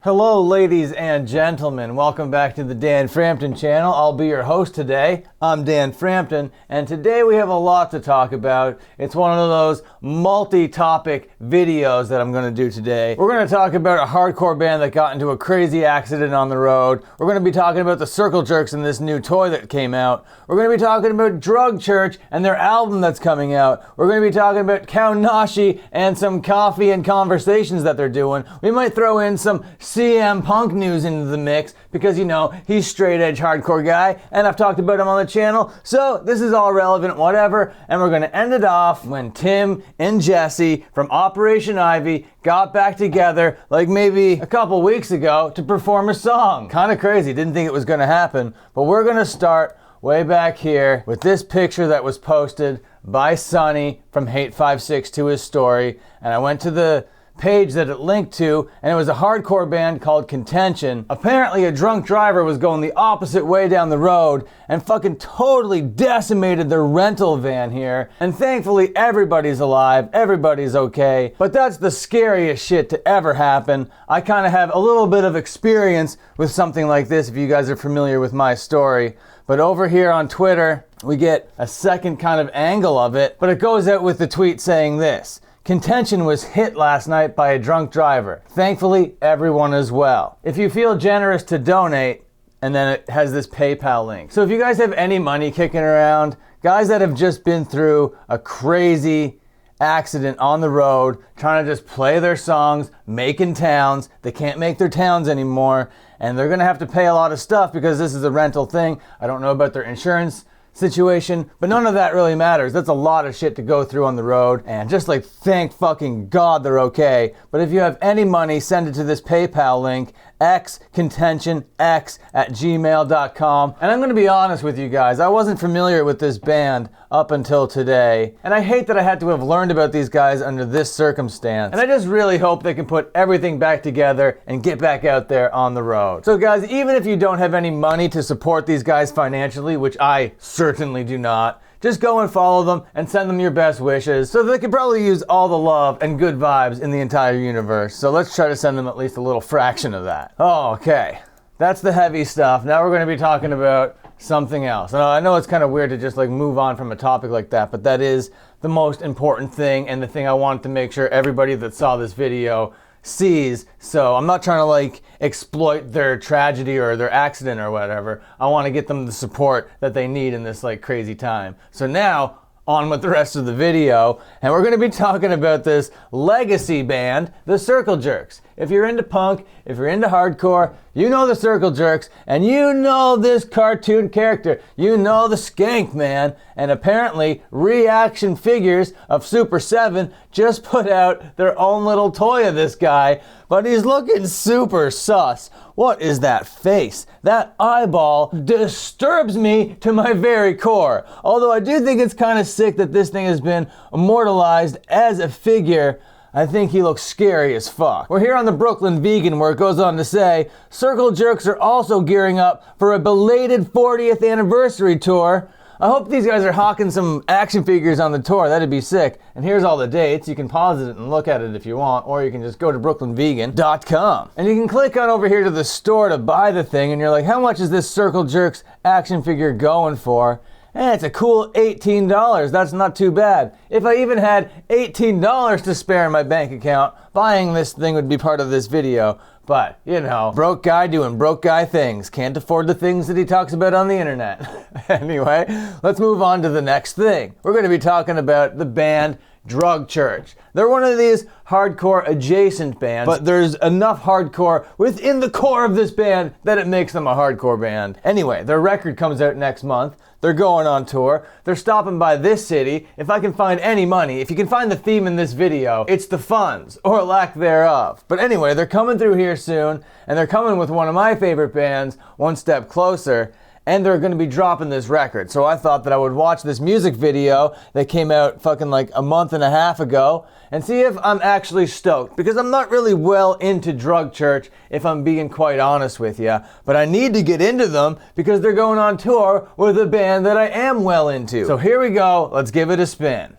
Hello ladies and gentlemen, welcome back to the Dan Frampton channel. I'll be your host today. I'm Dan Frampton, and today we have a lot to talk about. It's one of those multi-topic videos that I'm going to do today. We're going to talk about a hardcore band that got into a crazy accident on the road. We're going to be talking about the Circle Jerks and this new toy that came out. We're going to be talking about Drug Church and their album that's coming out. We're going to be talking about Kaonashi and some coffee and conversations that they're doing. We might throw in some CM Punk news into the mix because, you know, he's straight edge hardcore guy and I've talked about him on the channel, so this is all relevant, whatever. And we're going to end it off when Tim and Jesse from Operation Ivy got back together like maybe a couple weeks ago to perform a song. Kind of crazy, didn't think it was going to happen, but we're going to start way back here with this picture that was posted by Sonny from Hate56 to his story, and I went to the page that it linked to, and it was a hardcore band called Contention. Apparently a drunk driver was going the opposite way down the road and fucking totally decimated their rental van here, and thankfully everybody's alive, everybody's okay, but that's the scariest shit to ever happen. I kind of have a little bit of experience with something like this if you guys are familiar with my story, but over here on Twitter we get a second kind of angle of it, but it goes out with the tweet saying this: Contention was hit last night by a drunk driver. Thankfully, everyone is well. If you feel generous to donate, and then it has this PayPal link. So if you guys have any money kicking around, guys that have just been through a crazy accident on the road, trying to just play their songs, making towns, they can't make their towns anymore, and they're gonna have to pay a lot of stuff because this is a rental thing. I don't know about their insurance situation, but none of that really matters. That's a lot of shit to go through on the road, and just like thank fucking God they're okay. But if you have any money, send it to this PayPal link, xcontentionx@gmail.com. And I'm gonna be honest with you guys, I wasn't familiar with this band up until today, and I hate that I had to have learned about these guys under this circumstance, and I just really hope they can put everything back together and get back out there on the road. So guys, even if you don't have any money to support these guys financially, which I certainly do not, just go and follow them and send them your best wishes so they could probably use all the love and good vibes in the entire universe. So let's try to send them at least a little fraction of that. Oh, okay. That's the heavy stuff. Now we're going to be talking about something else. And I know it's kind of weird to just like move on from a topic like that, but that is the most important thing and the thing I wanted to make sure everybody that saw this video sees. So I'm not trying to like exploit their tragedy or their accident or whatever. I want to get them the support that they need in this like crazy time. So now on with the rest of the video, and we're going to be talking about this legacy band, the Circle Jerks. If you're into punk, if you're into hardcore, you know the Circle Jerks, and you know this cartoon character. You know the Skank Man, and apparently Reaction Figures of Super 7 just put out their own little toy of this guy, but he's looking super sus. What is that face? That eyeball disturbs me to my very core. Although I do think it's kind of sick that this thing has been immortalized as a figure. I think he looks scary as fuck. We're here on the Brooklyn Vegan, where it goes on to say, Circle Jerks are also gearing up for a belated 40th anniversary tour. I hope these guys are hawking some action figures on the tour. That'd be sick. And here's all the dates. You can pause it and look at it if you want, or you can just go to brooklynvegan.com. And you can click on over here to the store to buy the thing, and you're like, how much is this Circle Jerks action figure going for? And it's a cool $18. That's not too bad. If I even had $18 to spare in my bank account, buying this thing would be part of this video. But, you know, broke guy doing broke guy things. Can't afford the things that he talks about on the internet. Anyway, let's move on to the next thing. We're going to be talking about the band Drug Church. They're one of these hardcore adjacent bands, but there's enough hardcore within the core of this band that it makes them a hardcore band. Anyway, their record comes out next month. They're going on tour. They're stopping by this city. If I can find any money, if you can find the theme in this video, it's the funds, or lack thereof. But anyway, they're coming through here soon, and they're coming with one of my favorite bands, One Step Closer, and they're going to be dropping this record. So I thought that I would watch this music video that came out fucking like a month and a half ago and see if I'm actually stoked, because I'm not really well into Drug Church, if I'm being quite honest with you, but I need to get into them because they're going on tour with a band that I am well into. So here we go, let's give it a spin.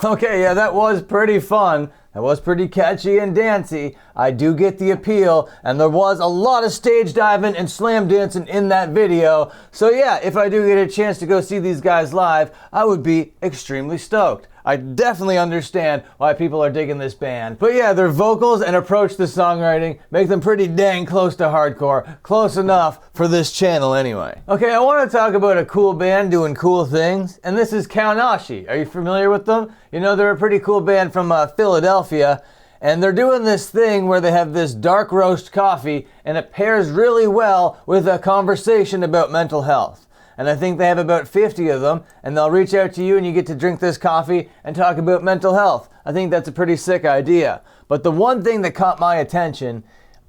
Okay, yeah, that was pretty fun. It was pretty catchy and dancey. I do get the appeal, and there was a lot of stage diving and slam dancing in that video. So yeah, if I do get a chance to go see these guys live, I would be extremely stoked. I definitely understand why people are digging this band. But yeah, their vocals and approach to songwriting make them pretty dang close to hardcore. Close enough for this channel anyway. Okay, I want to talk about a cool band doing cool things, and this is Kaonashi. Are you familiar with them? You know, they're a pretty cool band from Philadelphia, and they're doing this thing where they have this dark roast coffee, and it pairs really well with a conversation about mental health. And I think they have about 50 of them, and they'll reach out to you and you get to drink this coffee and talk about mental health. I think that's a pretty sick idea. But the one thing that caught my attention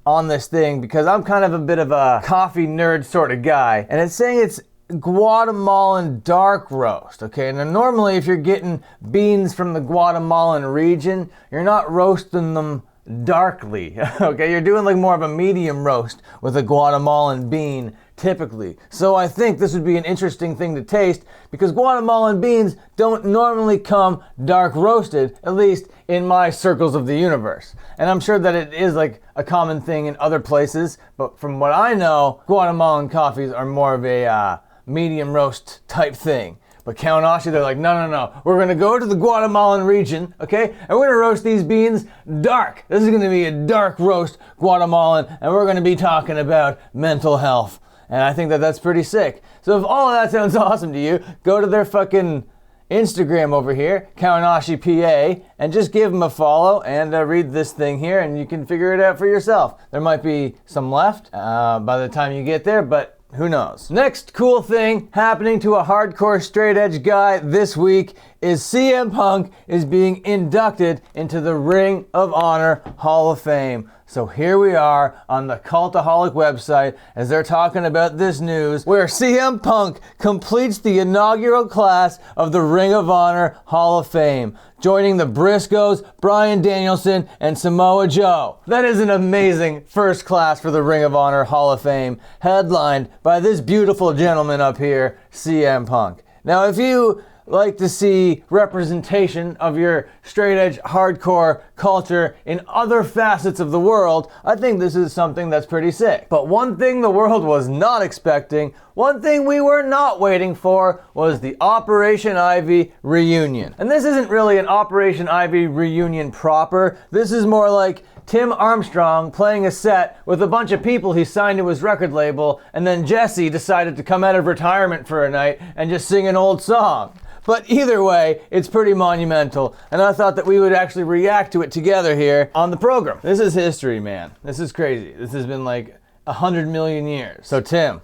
on this thing, because I'm kind of a bit of a coffee nerd sort of guy, and it's saying it's Guatemalan dark roast, okay? Now normally if you're getting beans from the Guatemalan region, you're not roasting them darkly, okay? You're doing like more of a medium roast with a Guatemalan bean typically. So I think this would be an interesting thing to taste because Guatemalan beans don't normally come dark roasted, at least in my circles of the universe. And I'm sure that it is like a common thing in other places, but from what I know, Guatemalan coffees are more of a medium roast type thing. But Kaonashi, they're like, no, we're gonna go to the Guatemalan region, okay? And we're gonna roast these beans dark. This is gonna be a dark roast Guatemalan, and we're gonna be talking about mental health. And I think that that's pretty sick. So if all of that sounds awesome to you, go to their fucking Instagram over here, Kaonashi PA, and just give them a follow and read this thing here, and you can figure it out for yourself. There might be some left by the time you get there, but who knows? Next cool thing happening to a hardcore straight edge guy this week is CM Punk is being inducted into the Ring of Honor Hall of Fame. So here we are on the Cultaholic website as they're talking about this news where CM Punk completes the inaugural class of the Ring of Honor Hall of Fame, joining the Briscoes, Bryan Danielson, and Samoa Joe. That is an amazing first class for the Ring of Honor Hall of Fame, headlined by this beautiful gentleman up here, CM Punk. Now, if you like to see representation of your straight edge hardcore culture in other facets of the world, I think this is something that's pretty sick. But one thing the world was not expecting, one thing we were not waiting for, was the Operation Ivy reunion. And this isn't really an Operation Ivy reunion proper. This is more like Tim Armstrong playing a set with a bunch of people he signed to his record label, and then Jesse decided to come out of retirement for a night and just sing an old song. But either way, it's pretty monumental, and I thought that we would actually react to it together here on the program. This is history, man. This is crazy. This has been like 100 million years. So Tim,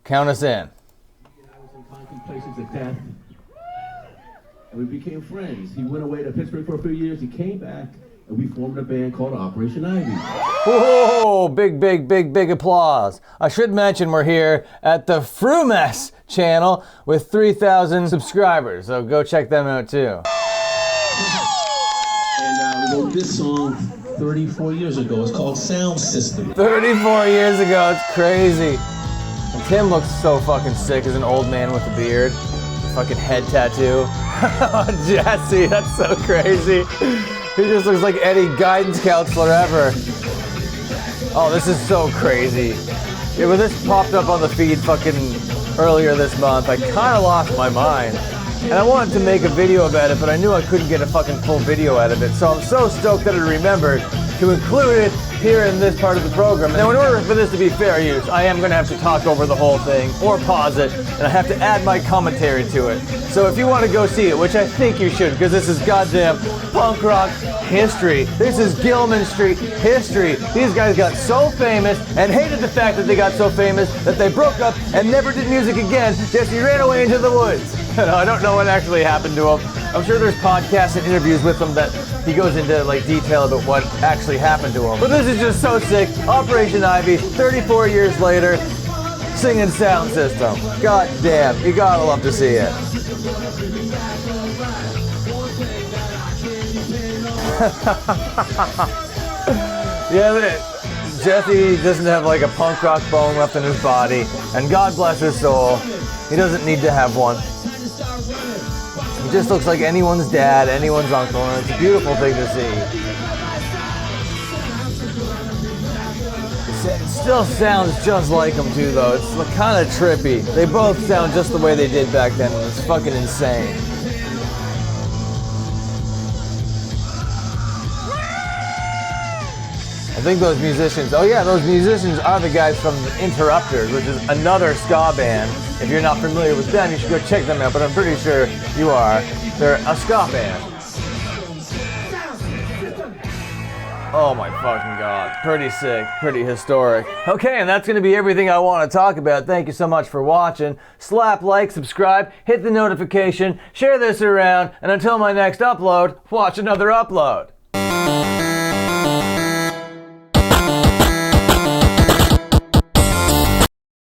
count us in. I was in contemplations of death, and we became friends. He went away to Pittsburgh for a few years. He came back, and we formed a band called Operation Ivy. Whoa, big applause. I should mention we're here at the Frumes channel with 3,000 subscribers, so go check them out too. And we wrote this song 34 years ago. It's called Sound System. 34 years ago, it's crazy. And Tim looks so fucking sick as an old man with a beard. Fucking head tattoo. Jesse, that's so crazy. He just looks like any guidance counselor ever. Oh, this is so crazy. Yeah, when this popped up on the feed fucking earlier this month, I kind of lost my mind. And I wanted to make a video about it, but I knew I couldn't get a fucking full video out of it. So I'm so stoked that I remembered to include it here in this part of the program. Now, in order for this to be fair use, I am going to have to talk over the whole thing or pause it, and I have to add my commentary to it. So if you want to go see it, which I think you should, because this is goddamn punk rock history. This is Gilman Street history. These guys got so famous and hated the fact that they got so famous that they broke up and never did music again. Jesse ran away into the woods. I don't know what actually happened to him. I'm sure there's podcasts and interviews with him that he goes into like detail about what actually happened to him. But this is just so sick. Operation Ivy, 34 years later, singing Sound System. God damn, you gotta love to see it. Yeah, Jesse doesn't have like a punk rock bone left in his body, and God bless his soul, he doesn't need to have one. He just looks like anyone's dad, anyone's uncle, and it's a beautiful thing to see. still sounds just like them too, though. It's kind of trippy. They both sound just the way they did back then, and it's fucking insane. I think those musicians, oh yeah, those musicians are the guys from Interrupters, which is another ska band. If you're not familiar with them, you should go check them out, but I'm pretty sure you are. They're a ska band. Oh my fucking god. Pretty sick, pretty historic. Okay, and that's gonna be everything I want to talk about. Thank you so much for watching. Slap like, subscribe, hit the notification, share this around, and until my next upload, watch another upload.